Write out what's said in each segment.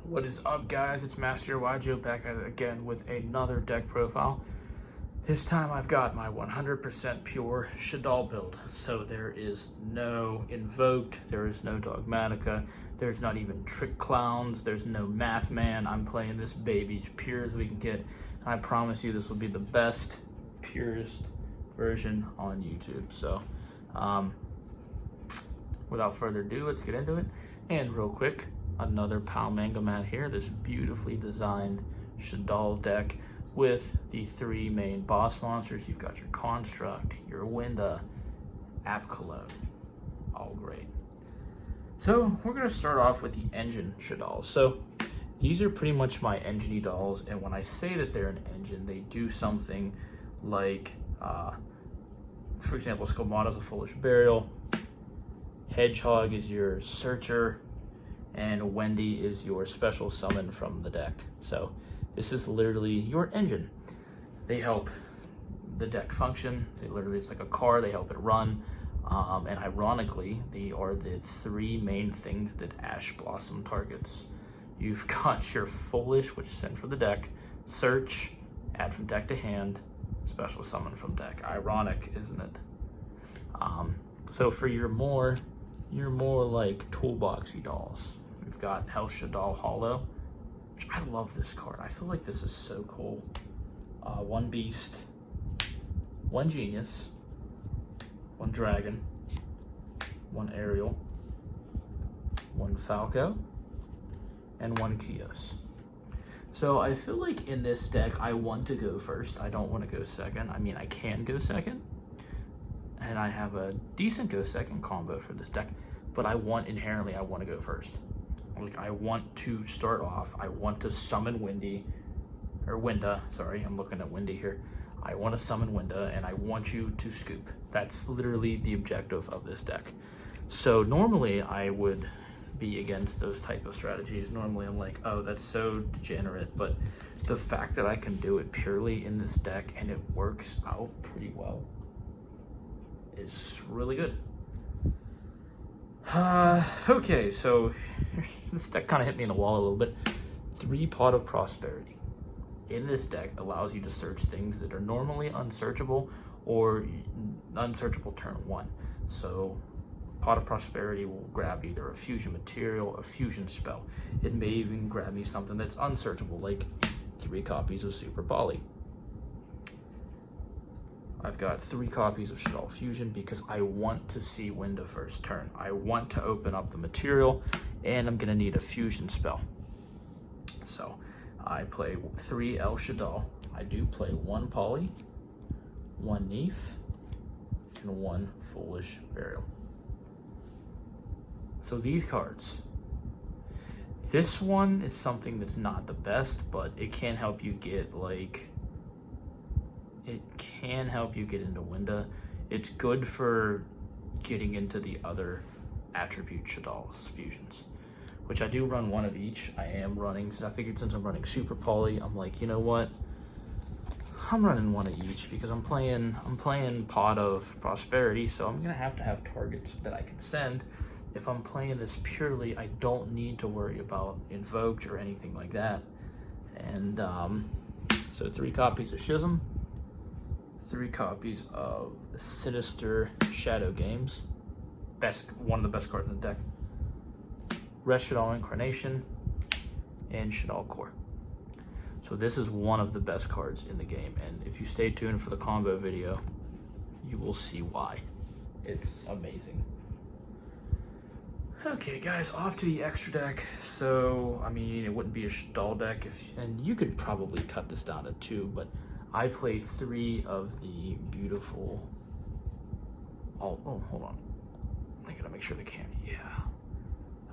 What is up, guys? It's Master YuGiOh back at it again with another deck profile. This time I've got my 100% pure Shaddoll build. So there is no Invoked, there is no Dogmatica, there's not even Trick Clowns, there's no Math Man. I'm playing this baby as pure as we can get. I promise you this will be the best, purest version on YouTube. So without further ado, let's get into it. And real quick, another Pao Manga Mat here, this beautifully designed Shaddoll deck with the three main boss monsters. You've got your Construct, your Winda, Cologne, all great. So we're gonna start off with the engine Shaddoll. So these are pretty much my engine dolls, and when I say that they're an engine, they do something like, for example, Skomata's a Foolish Burial, Hedgehog is your Searcher, and Wendy is your special summon from the deck. So this is literally your engine. They help the deck function. It's like a car, they help it run. And ironically, they are the three main things that Ash Blossom targets. You've got your Foolish, which is sent from the deck, Search, add from deck to hand, special summon from deck. Ironic, isn't it? So for your more like toolboxy dolls, we've got Hell Shaddoll Hollow, which I love this card. I feel like this is so cool. One Beast, one Genius, one Dragon, one Ariel, one Falco, and one Kios. So I feel like in this deck, I want to go first. I don't want to go second. I mean, I can go second, and I have a decent go second combo for this deck, but inherently I want to go first. Like, I want to start off, I want to summon Winda, sorry, I'm looking at Windy here. I want to summon Winda, and I want you to scoop. That's literally the objective of this deck. So normally I would be against those type of strategies. Normally I'm like, oh, that's so degenerate, but the fact that I can do it purely in this deck and it works out pretty well is really good. Okay, so this deck kind of hit me in the wall a little bit. 3 Pot of Prosperity. In this deck allows you to search things that are normally unsearchable or unsearchable turn 1. So Pot of Prosperity will grab either a fusion material, a fusion spell. It may even grab me something that's unsearchable, like 3 copies of Super Poly. I've got 3 copies of Shaddoll Fusion because I want to see Winda first turn. I want to open up the material, and I'm gonna need a fusion spell. So I play 3 El Shaddoll. I do play 1 Poly, 1 Neef, and 1 Foolish Burial. So these cards, this one is something that's not the best, but it can help you get into Winda. It's good for getting into the other attribute Shaddoll's fusions, which I do run 1 of each. I am running, so I figured since I'm running Super Poly, I'm like, you know what? I'm running 1 of each because I'm playing Pot of Prosperity, so I'm gonna have to have targets that I can send. If I'm playing this purely, I don't need to worry about Invoked or anything like that. And so 3 copies of Schism, 3 copies of Sinister Shadow Games, one of the best cards in the deck, Rest Shaddoll Incarnation, and Shaddoll Core. So this is one of the best cards in the game, and if you stay tuned for the combo video, you will see why. It's amazing. Okay guys, off to the extra deck. So, I mean, it wouldn't be a Shaddoll deck, and you could probably cut this down to 2, but I play 3 of the beautiful, oh, hold on. I gotta make sure the camera, yeah.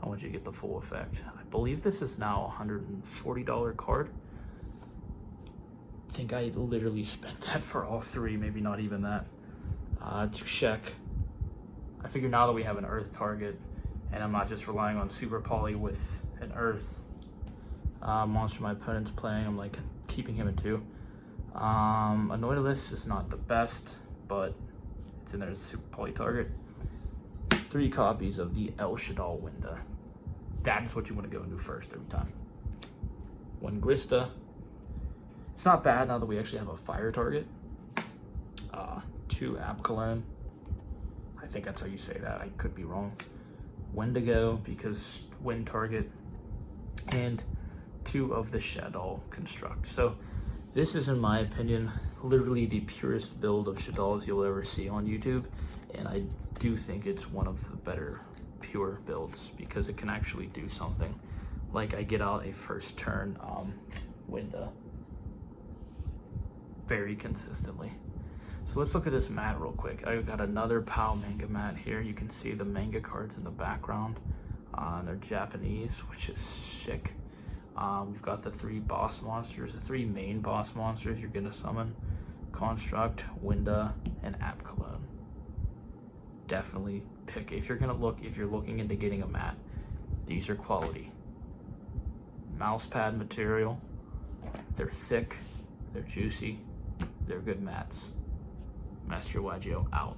I want you to get the full effect. I believe this is now a $140 card. I think I literally spent that for all 3, maybe not even that. Tushek. I figure now that we have an Earth target, and I'm not just relying on Super Poly with an Earth monster my opponent's playing, I'm like keeping him at 2. Anoidalus is not the best, but it's in there as a Super Poly target. 3 copies of the El Shaddoll Winda. That is what you want to go and do first every time. Winda. It's not bad now that we actually have a fire target. 2 app cologne. I think that's how you say that. I could be wrong. Wendigo, because wind target, and 2 of the Shaddoll construct. So this is, in my opinion, literally the purest build of Shaddolls you'll ever see on YouTube, and I do think it's one of the better pure builds because it can actually do something. Like I get out a first turn Winda very consistently. So let's look at this mat real quick. I've got another Pao Manga Mat here. You can see the manga cards in the background. They're Japanese, which is sick. We've got the 3 boss monsters, the 3 main boss monsters you're gonna summon: Construct, Winda, and App Cologne. Definitely pick, if you're looking into getting a mat, these are quality. Mousepad material, they're thick, they're juicy, they're good mats. Master YuGiOh out.